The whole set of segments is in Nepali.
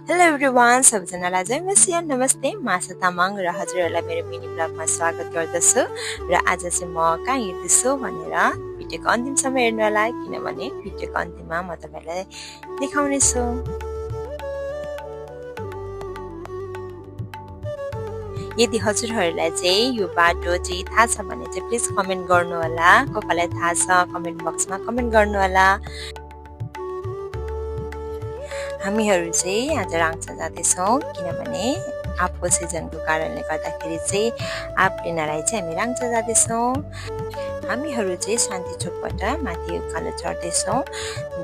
Hello everyone, सबैजनालाई जय मसिह नमस्ते म आशा तामाङ र हजुरहरूलाई मेरो मिनी ब्लगमा स्वागत गर्दछु र आज चाहिँ म कहाँ हिँड्दैछु भनेर भिडियोको अन्तिमसम्म हेर्नु होला किनभने भिडियोको अन्तिममा म तपाईलाई देखाउने छु। यदि हजुरहरूलाई चाहिँ यो बाटो चाहिँ थाहा छ भने चाहिँ प्लिज कमेन्ट गर्नु होला। कसैलाई थाहा छ कमेन्ट बक्समा कमेन्ट गर्नु होला। हामीहरू चाहिँ आज राङ्चा जाँदैछौँ किनभने आँपको सिजनको कारणले गर्दाखेरि चाहिँ आँप लिनलाई चाहिँ हामी राङ्चा जाँदैछौँ। हामीहरू चाहिँ शान्ति चोकबाट माथि उकालो चढ्दैछौँ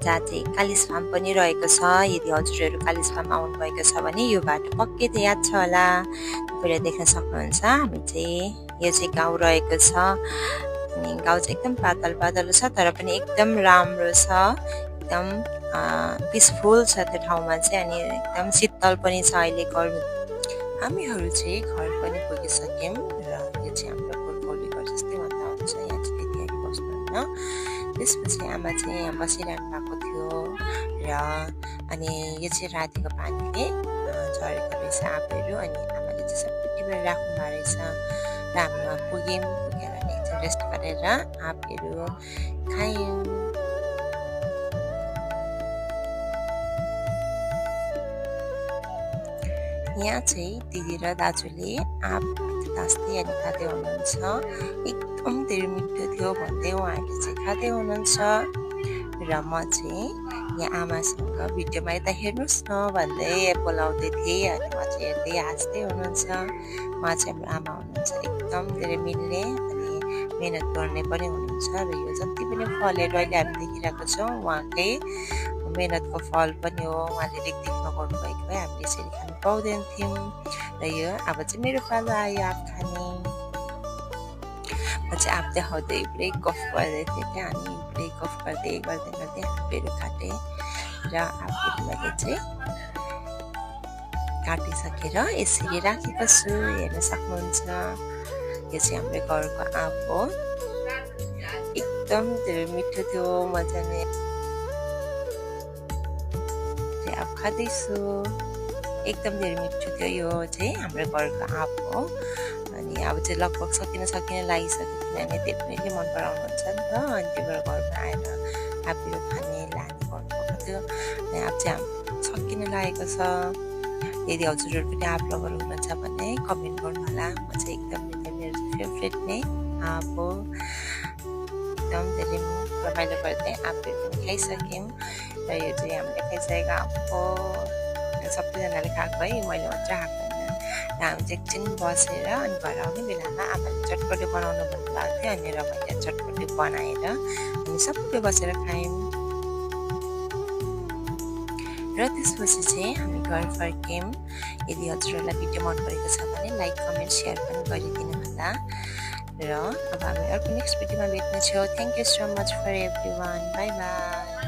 जहाँ चाहिँ कालिज फार्म पनि रहेको छ। यदि हजुरहरू कालिज फार्म आउनुभएको छ भने यो बाटो पक्कै त याद छ होला, तपाईँले देख्न सक्नुहुन्छ। हामी चाहिँ यो चाहिँ गाउँ रहेको छ अनि गाउँ चाहिँ एकदम पातलो छ तर पनि एकदम राम्रो छ, एकदम पिसफुल छ त्यो ठाउँमा चाहिँ अनि एकदम शीतल पनि छ। अहिले गर्मी हामीहरू चाहिँ घर पनि पुगिसक्यौँ र यो चाहिँ हाम्रो पुर्खौली घर जस्तै भन्दा हुन्छ। यहाँ चाहिँ त्यति अघि बस्नुहुन्न। त्यसपछि आमा चाहिँ यहाँ बसिरहनु भएको थियो र अनि यो चाहिँ रातिको पानीले झरेको रहेछ आँपहरू अनि आमाले चाहिँ सबै टिपेर राख्नु भएको रहेछ र हामी पुग्यौँ। पुगेर एकछिन रेस्ट गरेर आँपहरू खायौँ। यहाँ चाहिँ दिदी र दाजुले आँप तास्दै अनि खाँदै हुनुहुन्छ। एकदम धेरै मिठो थियो भन्दै उहाँहरूले चाहिँ खाँदै हुनुहुन्छ र म चाहिँ यहाँ आमासँग भिडियोमा यता हेर्नुहोस् न भन्दै बोलाउँदै थिएँ अनि म चाहिँ हेर्दै हाँस्दै हुनुहुन्छ। उहाँ चाहिँ हाम्रो आमा हुनुहुन्छ, एकदम धेरै मिल्ने अनि मेहनत गर्ने पनि हुनुहुन्छ र यो जति पनि फलहरू अहिले हामी देखिरहेको छौँ उहाँकै मेहनतको फल पनि हो। उहाँले रेखदेखमा गर्नुभएको भए हामीले यसरी खानु पाउँदैन थियौँ र यो अब चाहिँ मेरो पालो आयो आँप खाने। म चाहिँ आँप देखाउँदै पुरै गफ गर्दै थिएँ क्या अनि पुरै गफ गर्दै आँपहरू काटेँ र आँपहरू मैले चाहिँ काटिसकेर यसरी राखेको छु, हेर्न सक्नुहुन्छ। यो चाहिँ हाम्रो घरको आँप हो, एकदम धेरै मिठो थियो, मजाले आँप खाँदैछु, एकदम धेरै मिठो थियो। यो चाहिँ हाम्रो घरको आँप हो अनि अब चाहिँ लगभग सकिन लागिसक्यो किनभने धेरैले मन पराउनुहुन्छ नि त अनि त्यो भएर घरमा आएर आँपहरू खाने लाने गर्नुभएको थियो अनि आँप चाहिँ सकिन लागेको छ। यदि हजुरहरू पनि आँप लभर हुनुहुन्छ भने कमेन्ट गर्नु होला। म चाहिँ एकदम मेरो फेभरेट नै आँप हो। एकदम धेरै रमाइलो गर्दै आँपहरू पनि खाइसक्यौँ र यो चाहिँ हामीले खाइसकेको आँप हो। सबैजनाले खाएको है, मैले मात्रै खाएको होइन। र हामी चाहिँ एकछिन बसेर अनि घर आउने बेलामा आमाले चटपटे बनाउनु भन्नुभएको थियो अनि र मैले चटपटे बनाएर हामी सबै बसेर खायौँ र त्यसपछि चाहिँ हामी घर फर्क्यौँ। यदि हजुरहरूलाई भिडियो मन परेको छ भने लाइक कमेन्ट सेयर पनि गरिदिनु होला र अब हामी अर्को नेक्स्ट भिडियोमा भेट्नेछौँ। Thank you so much for everyone, bye by.